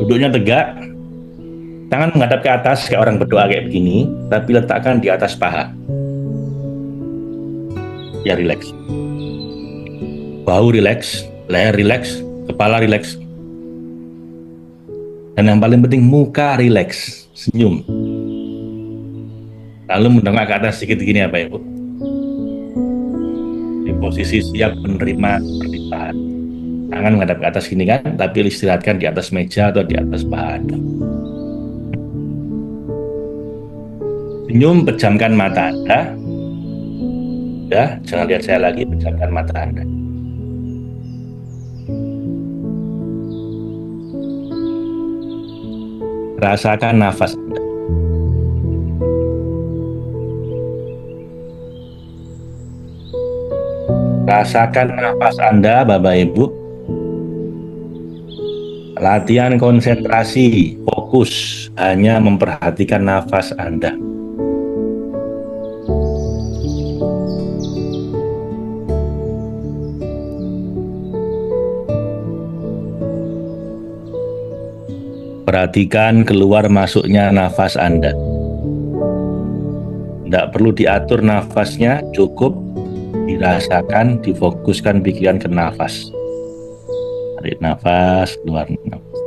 Duduknya tegak, tangan menghadap ke atas kayak orang berdoa kayak begini, tapi letakkan di atas paha. Ya rileks. Bahu rileks, leher rileks, kepala rileks. Dan yang paling penting muka rileks, senyum. Lalu mendongak ke atas sedikit gini apa Ibu? Di posisi siap menerima perlimpahan. Tangan menghadap ke atas gini kan, tapi istirahatkan di atas meja atau di atas paha Anda. Senyum, pejamkan mata Anda. Ya, jangan lihat saya lagi, pejamkan mata Anda. Rasakan nafas Anda. Rasakan nafas Anda, Bapak Ibu. Latihan konsentrasi, fokus, hanya memperhatikan nafas Anda. Perhatikan keluar masuknya nafas Anda. Tidak perlu diatur nafasnya, cukup dirasakan, difokuskan pikiran ke nafas. Tarik nafas, keluar nafas.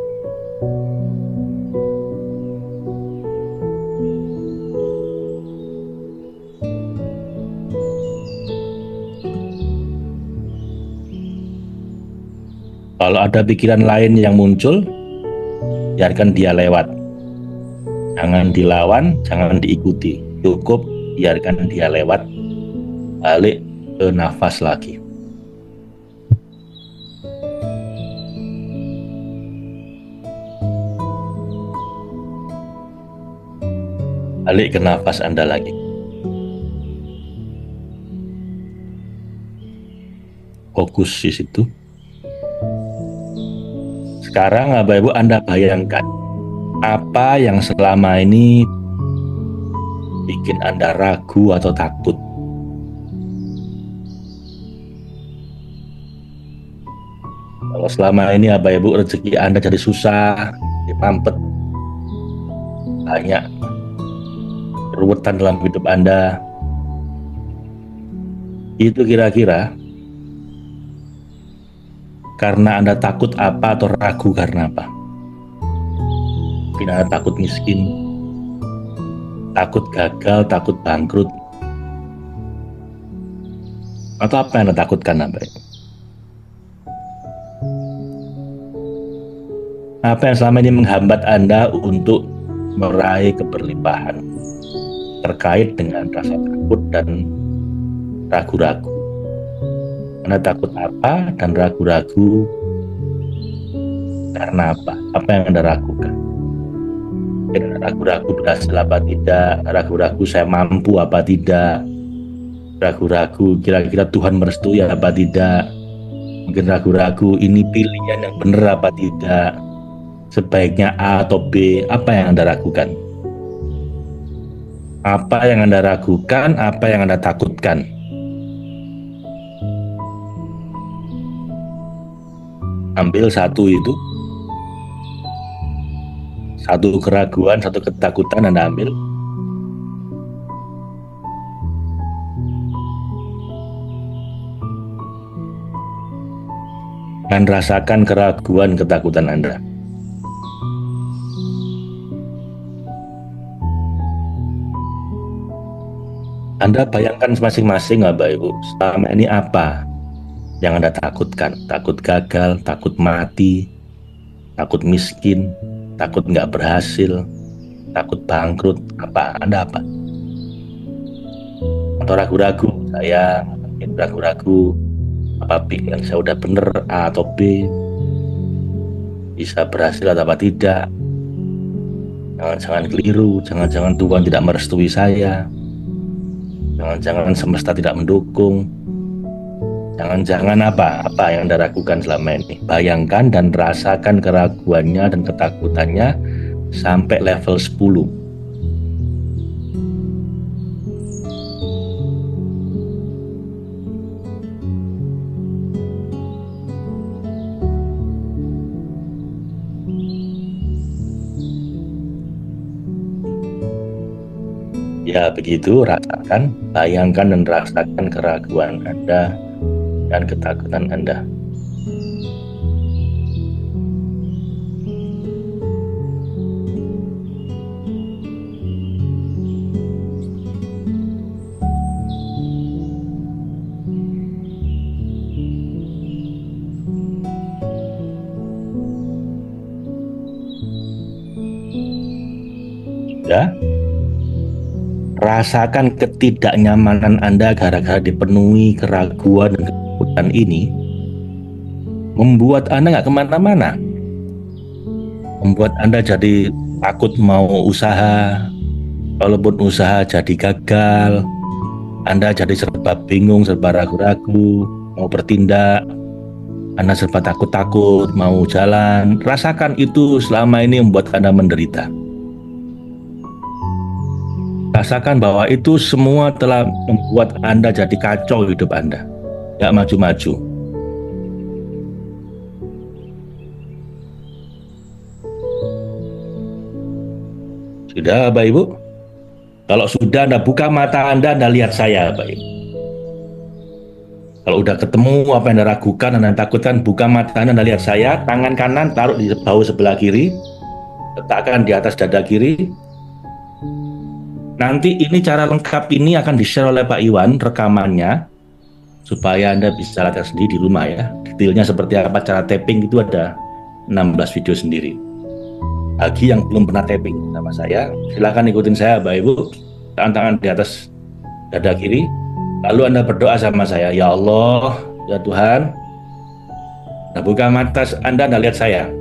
Kalau ada pikiran lain yang muncul, biarkan dia lewat. Jangan dilawan, jangan diikuti. Cukup biarkan dia lewat, balik ke nafas lagi. Balik ke nafas Anda lagi. Fokus di situ. Sekarang Bapak Ibu Anda bayangkan apa yang selama ini bikin Anda ragu atau takut. Kalau selama ini Bapak Ibu rezeki Anda jadi susah, dipampet, banyak keruwetan dalam hidup Anda, itu kira-kira karena Anda takut apa atau ragu karena apa? Mungkin Anda takut miskin, takut gagal, takut bangkrut, atau apa yang Anda takutkan apa? Apa yang selama ini menghambat Anda untuk meraih keberlimpahan terkait dengan rasa takut dan ragu-ragu? Anda takut apa dan ragu-ragu karena apa? Apa yang Anda ragukan? Ragu-ragu berhasil apa tidak? Ragu-ragu saya mampu apa tidak? Ragu-ragu kira-kira Tuhan merestui apa tidak? Mungkin ragu-ragu ini pilihan yang benar apa tidak? Sebaiknya A atau B? Apa yang Anda ragukan? Apa yang Anda ragukan? Apa yang Anda takutkan? Ambil satu itu, satu keraguan, satu ketakutan Anda ambil. Dan rasakan keraguan, ketakutan Anda. Anda bayangkan masing-masing Bapak Ibu, selama ini apa yang Anda takutkan? Takut gagal, takut mati, takut miskin, takut nggak berhasil, takut bangkrut, apa? Anda apa? Atau ragu-ragu, saya mungkin ragu-ragu, apa pikiran saya udah bener A atau B, bisa berhasil atau apa tidak, jangan-jangan keliru, jangan-jangan Tuhan tidak merestui saya, jangan-jangan semesta tidak mendukung, jangan-jangan apa yang Anda ragukan selama ini. Bayangkan dan rasakan keraguannya dan ketakutannya sampai level 10. Ya begitu, rasakan, bayangkan dan rasakan keraguan Anda dan ketakutan Anda. Ya, rasakan ketidaknyamanan Anda gara-gara dipenuhi keraguan dan ketakutan ini, membuat Anda nggak kemana-mana, membuat Anda jadi takut mau usaha, walaupun usaha jadi gagal, Anda jadi serba bingung, serba ragu-ragu, mau bertindak, Anda serba takut-takut, mau jalan. Rasakan itu selama ini membuat Anda menderita. Rasakan bahwa itu semua telah membuat Anda jadi kacau hidup Anda. Gak maju-maju. Sudah, Bapak Ibu? Kalau sudah, Anda buka mata Anda lihat saya, Bapak Ibu. Kalau udah ketemu apa yang Anda ragukan, Anda takutkan, buka mata Anda lihat saya. Tangan kanan taruh di bahu sebelah kiri. Letakkan di atas dada kiri. Nanti ini cara lengkap ini akan di-share oleh Pak Iwan rekamannya supaya Anda bisa lihat sendiri di rumah ya. Detailnya seperti apa cara tapping itu ada 16 video sendiri. Bagi yang belum pernah tapping sama saya, silakan ikutin saya Bapak Ibu. Tangan di atas dada kiri. Lalu Anda berdoa sama saya, ya Allah, ya Tuhan. Nah, buka mata Anda lihat saya.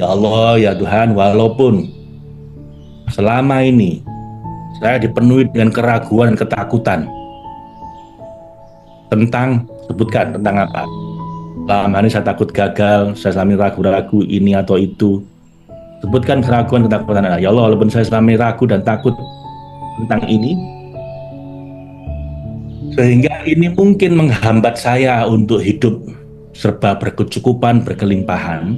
Ya Allah, ya Tuhan, walaupun selama ini saya dipenuhi dengan keraguan dan ketakutan sebutkan tentang apa? Selama ini saya takut gagal, saya selama ini ragu-ragu ini atau itu. Sebutkan keraguan dan ketakutan Anda. Ya Allah, walaupun saya selama ini ragu dan takut tentang ini, sehingga ini mungkin menghambat saya untuk hidup serba berkecukupan, berkelimpahan.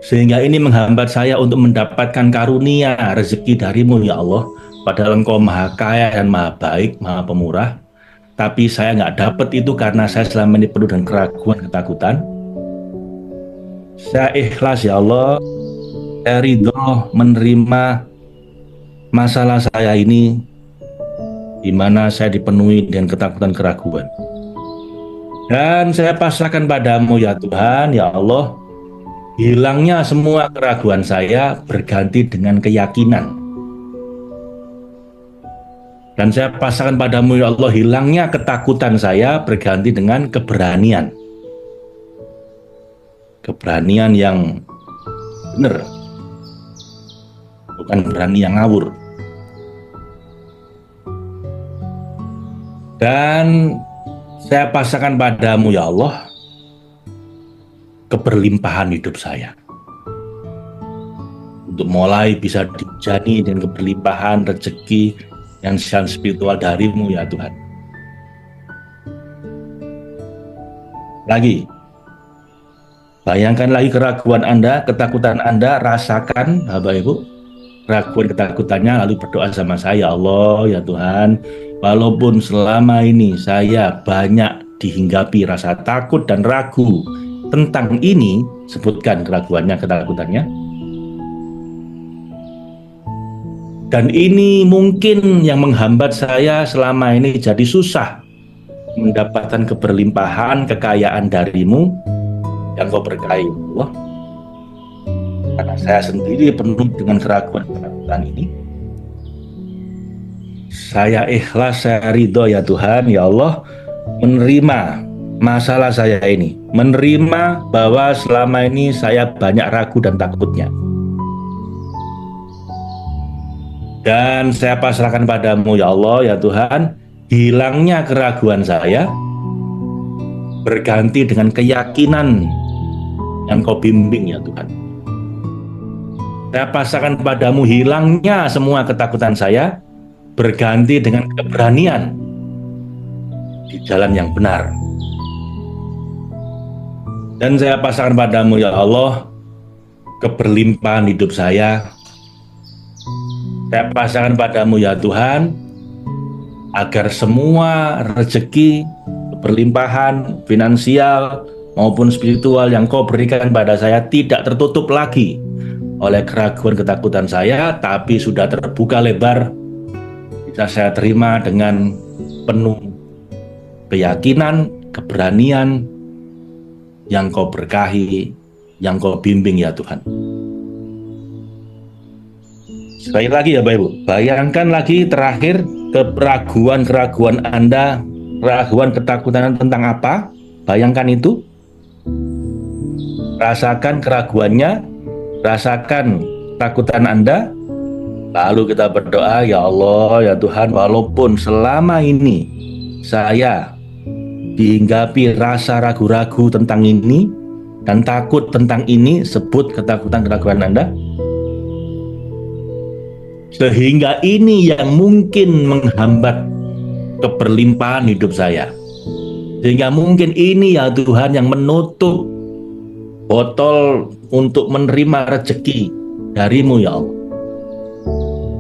Sehingga ini menghambat saya untuk mendapatkan karunia rezeki darimu ya Allah. Padahal Engkau maha kaya dan maha baik, maha pemurah. Tapi saya nggak dapat itu karena saya selama ini penuh dengan keraguan, ketakutan. Saya ikhlas ya Allah. Saya ridho menerima masalah saya ini, di mana saya dipenuhi dengan ketakutan, keraguan. Dan saya pasrahkan padamu ya Tuhan, ya Allah. Hilangnya semua keraguan saya berganti dengan keyakinan. Dan saya pasrahkan padamu ya Allah, hilangnya ketakutan saya berganti dengan keberanian. Keberanian yang benar. Bukan berani yang ngawur. Dan saya pasrahkan padamu ya Allah, keberlimpahan hidup saya. Untuk mulai bisa dijani dengan keberlimpahan rezeki yang secara spiritual darimu ya Tuhan. Lagi, bayangkan lagi keraguan Anda, ketakutan Anda, rasakan Bapak Ibu, keraguan ketakutannya, lalu berdoa sama saya, Allah ya Tuhan, walaupun selama ini saya banyak dihinggapi rasa takut dan ragu tentang ini, sebutkan keraguannya, ketakutannya. Dan ini mungkin yang menghambat saya selama ini jadi susah mendapatkan keberlimpahan, kekayaan darimu yang Kau berkahi Allah. Karena saya sendiri penuh dengan keraguan, ketakutan ini. Saya ikhlas, saya ridho ya Tuhan, ya Allah, menerima masalah saya ini, menerima bahwa selama ini saya banyak ragu dan takutnya. Dan saya pasrahkan padamu ya Allah, ya Tuhan, hilangnya keraguan saya berganti dengan keyakinan yang Kau bimbing ya Tuhan. Saya pasrahkan padamu hilangnya semua ketakutan saya berganti dengan keberanian di jalan yang benar. Dan saya pasrahkan padamu ya Allah, keberlimpahan hidup saya Saya pasrahkan padamu ya Tuhan, agar semua rezeki, berlimpahan, finansial maupun spiritual yang kau berikan pada saya tidak tertutup lagi oleh keraguan ketakutan saya, tapi sudah terbuka lebar, bisa saya terima dengan penuh keyakinan, keberanian yang kau berkahi, yang kau bimbing ya Tuhan. Sekali lagi ya Bapak Ibu, bayangkan lagi terakhir keraguan-keraguan Anda, keraguan ketakutan tentang apa? Bayangkan itu, rasakan keraguannya, rasakan ketakutan Anda, lalu kita berdoa, ya Allah, ya Tuhan, walaupun selama ini saya dihinggapi rasa ragu-ragu tentang ini dan takut tentang ini, sebut ketakutan keraguan Anda, sehingga ini yang mungkin menghambat keberlimpahan hidup saya, sehingga mungkin ini ya Tuhan yang menutup botol untuk menerima rezeki darimu ya Allah,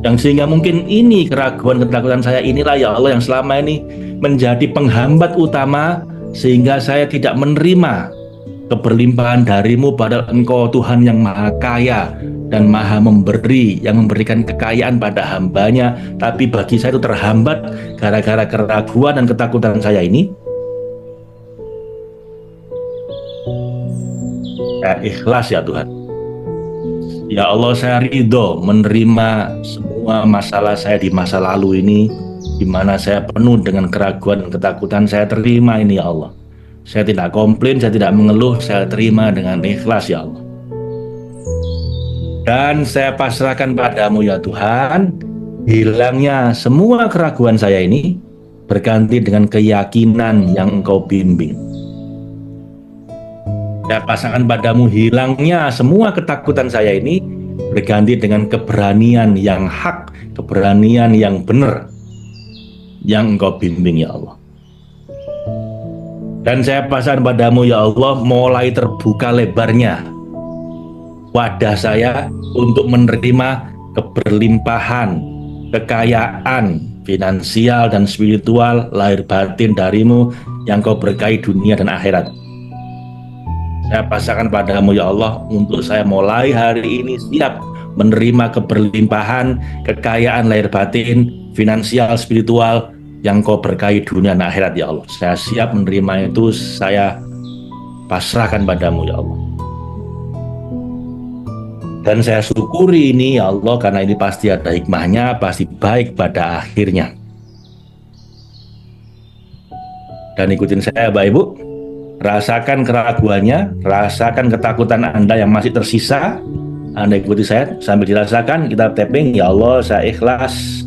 yang sehingga mungkin ini keraguan ketakutan saya inilah ya Allah yang selama ini menjadi penghambat utama sehingga saya tidak menerima keberlimpahan darimu, padahal Engkau Tuhan yang maha kaya dan maha memberi, yang memberikan kekayaan pada hambanya, tapi bagi saya itu terhambat gara-gara keraguan dan ketakutan saya ini. Saya ikhlas ya Tuhan, ya Allah, saya ridho menerima semua masalah saya di masa lalu ini, di mana saya penuh dengan keraguan dan ketakutan. Saya terima ini ya Allah, saya tidak komplain, saya tidak mengeluh, saya terima dengan ikhlas ya Allah. Dan saya pasrahkan padamu ya Tuhan, hilangnya semua keraguan saya ini berganti dengan keyakinan yang Engkau bimbing. Saya pasrahkan padamu hilangnya semua ketakutan saya ini berganti dengan keberanian yang hak, keberanian yang benar yang Engkau bimbing ya Allah. Dan saya pasrahkan padamu ya Allah, mulai terbuka lebarnya wadah saya untuk menerima keberlimpahan, kekayaan finansial dan spiritual lahir batin darimu yang Kau berkahi dunia dan akhirat. Saya pasrahkan padamu ya Allah, untuk saya mulai hari ini siap menerima keberlimpahan, kekayaan lahir batin, finansial, spiritual yang Kau berkahi dunia dan akhirat ya Allah. Saya siap menerima itu, saya pasrahkan padamu ya Allah. Dan saya syukuri ini ya Allah, karena ini pasti ada hikmahnya, pasti baik pada akhirnya. Dan ikutin saya Bapak Ibu, rasakan keraguannya, rasakan ketakutan Anda yang masih tersisa. Anda ikuti saya sambil dirasakan, kita tapping, ya Allah saya ikhlas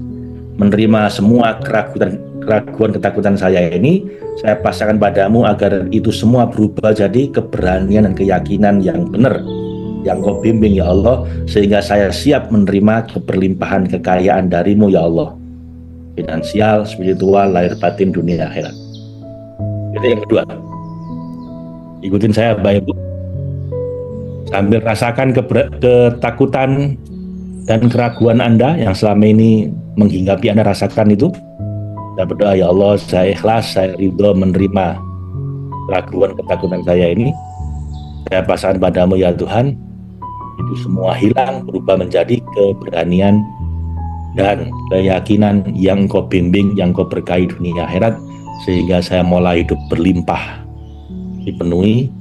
menerima semua keraguan ketakutan saya ini. Saya pasrahkan padamu agar itu semua berubah jadi keberanian dan keyakinan yang benar yang Kau bimbing ya Allah, sehingga saya siap menerima keberlimpahan kekayaan darimu ya Allah, finansial, spiritual, lahir batin, dunia akhirat. Itu yang kedua. Ikutin saya Bapak Ibu, sambil rasakan ketakutan dan keraguan Anda yang selama ini menghinggapi Anda, rasakan itu. Saya berdoa, ya Allah saya ikhlas, saya ridho menerima keraguan ketakutan saya ini. Saya pasrahkan padamu ya Tuhan, itu semua hilang, berubah menjadi keberanian dan keyakinan yang Kau bimbing, yang Kau berkahi dunia akhirat, sehingga saya mulai hidup berlimpah, dipenuhi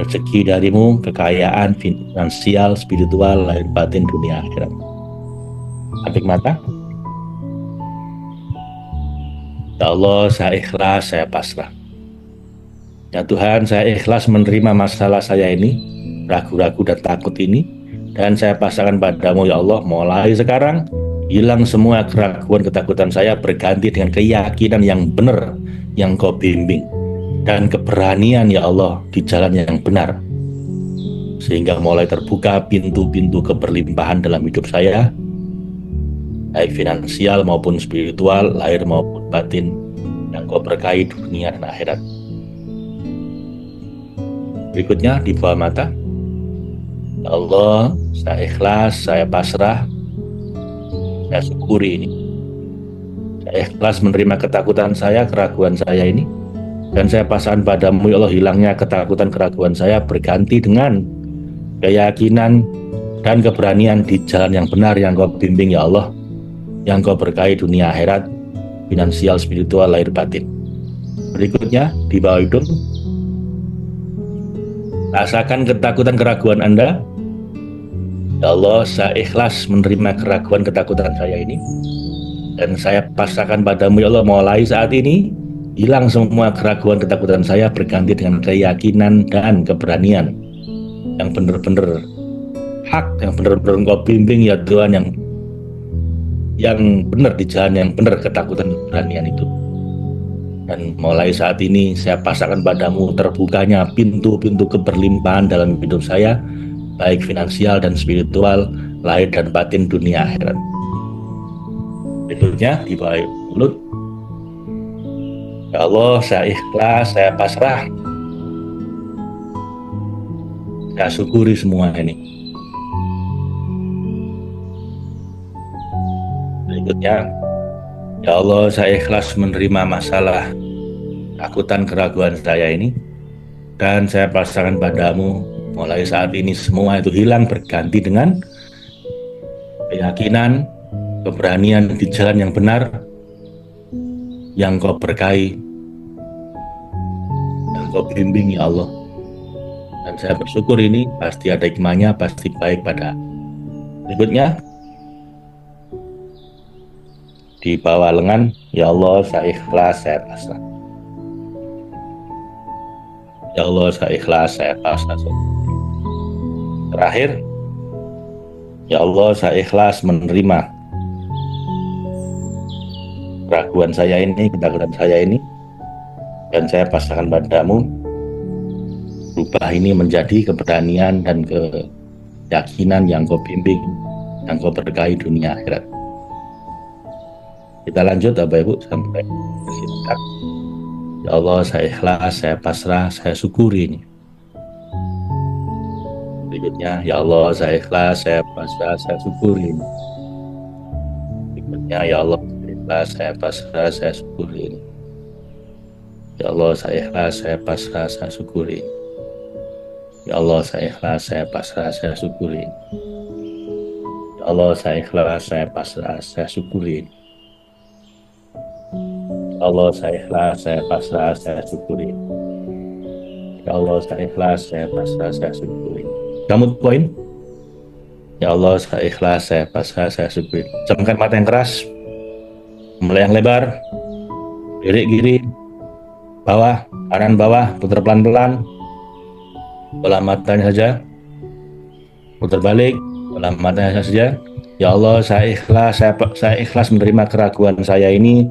rezeki darimu, kekayaan finansial, spiritual, lahir batin, dunia akhirat. Apik mata. Ya Allah, saya ikhlas, saya pasrah. Ya Tuhan, saya ikhlas menerima masalah saya ini, ragu-ragu dan takut ini, dan saya pasrahkan padamu ya Allah, mulai sekarang hilang semua keraguan ketakutan saya, berganti dengan keyakinan yang benar yang Kau bimbing, dan keberanian ya Allah di jalan yang benar, sehingga mulai terbuka pintu-pintu keberlimpahan dalam hidup saya, baik finansial maupun spiritual, lahir maupun batin, yang Kau berkahi dunia dan akhirat. Berikutnya di bawah mata. Ya Allah, saya ikhlas, saya pasrah, Saya syukuri ini. Saya ikhlas menerima ketakutan saya, keraguan saya ini. Dan saya pasrahkan padamu, ya Allah, hilangnya ketakutan, keraguan saya berganti dengan keyakinan dan keberanian di jalan yang benar yang Kau bimbing, ya Allah, yang Kau berkahi dunia akhirat, finansial, spiritual, lahir batin. Berikutnya di bawah hidung, rasakan ketakutan, keraguan Anda. Ya Allah, saya ikhlas menerima keraguan, ketakutan saya ini, dan saya pasrahkan padamu, ya Allah, mulai saat ini hilang semua keraguan, ketakutan saya berganti dengan keyakinan dan keberanian yang benar-benar hak, yang benar-benar Engkau bimbing, ya Tuhan, yang benar di jalan yang benar, ketakutan, keberanian itu. Dan mulai saat ini saya pasrahkan padamu terbukanya pintu-pintu keberlimpahan dalam hidup saya, baik finansial dan spiritual, lahir dan batin, dunia akhirat. Berikutnya di bawah mulut, ya Allah, saya ikhlas, saya pasrah, saya syukuri semua ini. Berikutnya, ya Allah, saya ikhlas menerima masalah, takutan, keraguan saya ini, dan saya pasrahkan padamu, mulai saat ini semua itu hilang berganti dengan keyakinan, keberanian di jalan yang benar, yang Kau berkahi, yang Kau bimbing, ya Allah. Dan saya bersyukur ini pasti ada hikmahnya, pasti baik pada. Berikutnya di bawah lengan, ya Allah, saya ikhlas, saya pasrah. Ya Allah, saya ikhlas, saya pasrah. Terakhir, ya Allah, saya ikhlas menerima keraguan saya ini, ketakutan saya ini, dan saya pasrahkan padamu, rubah ini menjadi keberanian dan keyakinan yang Kau bimbing, yang Kau berkahi dunia akhirat. Kita lanjut Bapak Ibu sampai kesimpulan. Ya Allah, saya ikhlas, saya pasrah, saya syukuri ini. Berikutnya, ya Allah, saya ikhlas, saya pasrah, saya syukuri ini. Berikutnya, ya Allah, saya ikhlas, saya pasrah, saya syukuri ini. Ya Allah, saya ikhlas, saya pasrah, saya syukuri ini. Ya Allah, saya ikhlas, saya pasrah, saya syukuri ini. Ya Allah, saya ikhlas, saya pasrah, saya syukuri ini. Ya Allah, saya ikhlas, saya pasrah, saya syukuri. Ya Allah, saya ikhlas, saya pasrah, saya syukuri. Kamu poin? Ya Allah, saya ikhlas, saya pasrah, saya syukuri. Camkan mata yang keras, mulai yang lebar, lirik kiri, bawah, kanan bawah, putar pelan-pelan, bola matanya saja, putar balik, bola matanya saja. Ya Allah, saya ikhlas menerima keraguan saya ini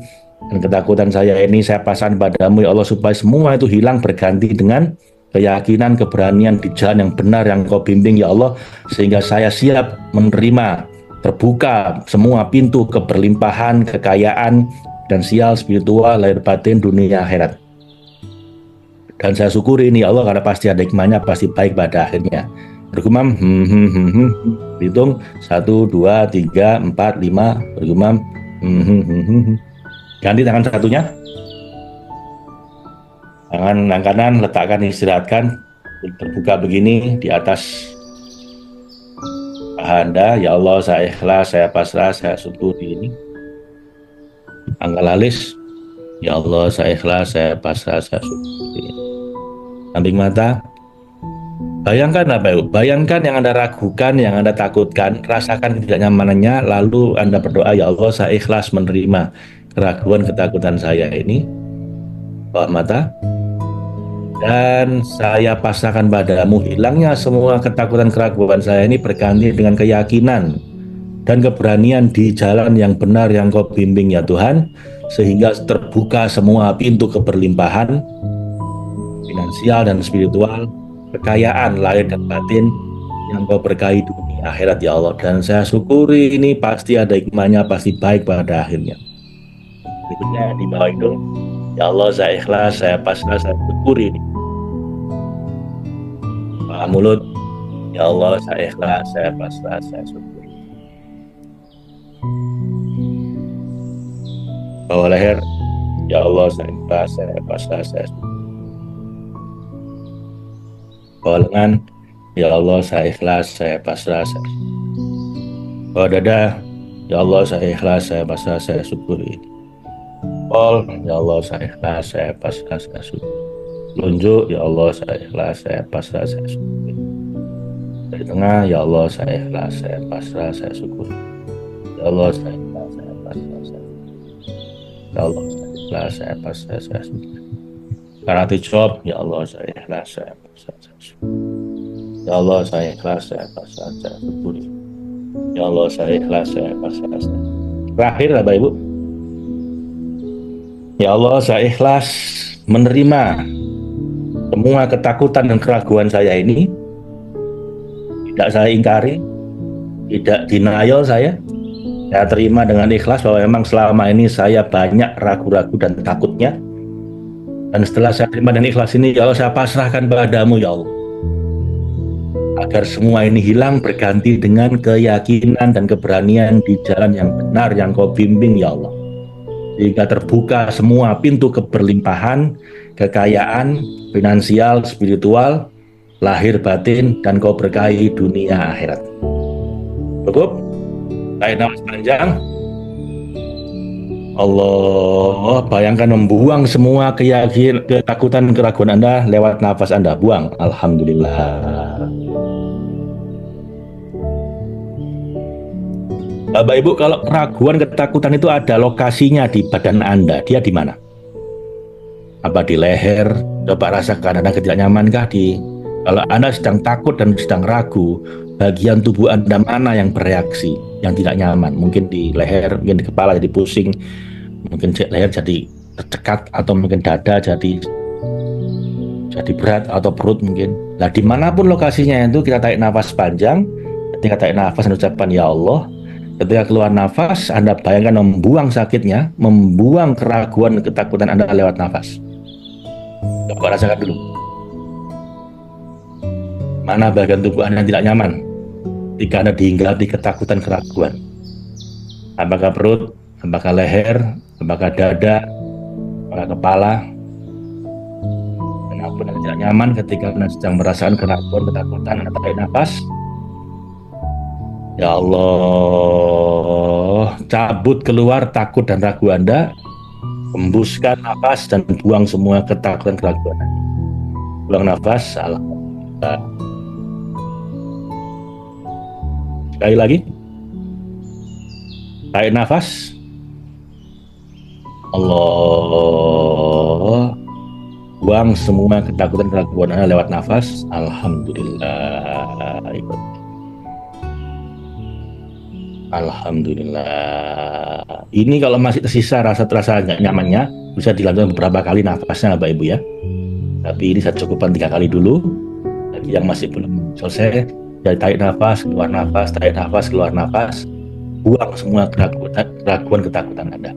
dan ketakutan saya ini, saya pasrahkan padamu, ya Allah, supaya semua itu hilang berganti dengan keyakinan, keberanian di jalan yang benar yang Kau bimbing, ya Allah, sehingga saya siap menerima, terbuka semua pintu keberlimpahan, kekayaan, dan sial, spiritual, lahir batin, dunia akhirat. Dan saya syukuri ini, ya Allah, karena pasti ada hikmahnya, pasti baik pada akhirnya. Bergumam, hitung 1, 2, 3, 4, 5, bergumam, ganti tangan satunya, tangan yang kanan letakkan, istirahatkan, terbuka begini di atas paha Anda. Ya Allah, saya ikhlas, saya pasrah, saya syukuri ini. Angkat alis, ya Allah, saya ikhlas, saya pasrah, saya syukuri ini. Samping mata, bayangkan apa itu? Bayangkan yang Anda ragukan, yang Anda takutkan, rasakan ketidaknyamanannya, lalu Anda berdoa, ya Allah, saya ikhlas menerima keraguan, ketakutan saya ini. Bawah mata, dan saya pasrahkan padamu, hilangnya semua ketakutan, keraguan saya ini berganti dengan keyakinan dan keberanian di jalan yang benar yang Kau bimbing, ya Tuhan, sehingga terbuka semua pintu keberlimpahan finansial dan spiritual, kekayaan lahir dan batin yang Kau berkahi dunia akhirat, ya Allah. Dan saya syukuri ini pasti ada hikmahnya, pasti baik pada akhirnya. Berikutnya di bawah hidung, ya Allah, saya ikhlas, saya pasrah, saya syukuri ini. Bawah mulut, ya Allah, saya ikhlas, saya pasrah, saya syukuri. Bawah leher, ya Allah saya ikhlas, saya pasrah, saya. Bawah lengan, ya Allah saya ikhlas, saya pasrah, saya. Bawah dada, ya Allah saya ikhlas, saya pasrah, saya syukuri. Pol, ya Allah saya ikhlas, saya pasrah, saya syukuri. Lunjuk, ya Allah saya ikhlas, saya pasrah, saya syukuri. Dari tengah, ya Allah saya ikhlas, saya pasrah, saya syukuri. Ya Allah saya ikhlas, saya pasrah, saya syukuri. Ya Allah saya ikhlas, saya pasrah, saya syukuri. Karate chop, ya Allah saya ikhlas, saya pasrah, saya syukuri. Ya Allah saya ikhlas, saya pasrah, saya syukuri. Ya Allah saya ikhlas, saya pasrah, saya. Terakhir Bapak Ibu, ya Allah saya ikhlas menerima semua ketakutan dan keraguan saya ini. Tidak saya ingkari, tidak denial saya terima dengan ikhlas bahwa memang selama ini saya banyak ragu-ragu dan takutnya. Dan setelah saya terima dan ikhlas ini, ya Allah saya pasrahkan padamu ya Allah, agar semua ini hilang berganti dengan keyakinan dan keberanian di jalan yang benar yang kau bimbing ya Allah, sehingga terbuka semua pintu keberlimpahan, kekayaan, finansial, spiritual, lahir batin, dan kau berkahi dunia akhirat. Cukup? Tarik nafas panjang. Allah, bayangkan membuang semua keyakinan, ketakutan, keraguan Anda lewat nafas Anda. Buang. Alhamdulillah. Bapak Ibu, kalau keraguan, ketakutan itu ada lokasinya di badan Anda. Dia di mana? Apa di leher? Coba rasakan Anda tidak nyamankah di. Kalau Anda sedang takut dan sedang ragu, bagian tubuh Anda mana yang bereaksi, yang tidak nyaman? Mungkin di leher, mungkin di kepala jadi pusing, mungkin leher jadi tercekat, atau mungkin dada jadi berat, atau perut mungkin. Nah, dimanapun lokasinya itu kita tarik nafas panjang. Ketika tarik nafas dan ucapan ya Allah, ketika keluar nafas Anda bayangkan membuang sakitnya, membuang keraguan, ketakutan Anda lewat nafas. Coba rasakan dulu. Mana bagian tubuh Anda yang tidak nyaman ketika Anda dihinggapi ketakutan, keraguan? Apakah perut, apakah leher, apakah dada, apakah kepala? Kenapa Anda tidak nyaman ketika Anda sedang merasakan keraguan, ketakutan? Anda tarik nafas. Ya Allah, cabut keluar takut dan ragu Anda, hembuskan nafas dan buang semua ketakutan, keraguan Anda. Buang nafas. Alhamdulillah. Sekali lagi, tarik nafas. Allah, buang semua ketakutan, keraguan Anda lewat nafas. Alhamdulillah. Alhamdulillah. Ini kalau masih tersisa terasa nggak nyamannya, bisa dilanjutkan beberapa kali nafasnya Bapak Ibu ya. Tapi ini saya cukupkan 3 kali dulu. Bagi yang masih belum selesai, jadi tarik nafas, keluar nafas, tarik nafas, keluar nafas, buang semua keraguan, ketakutan Anda.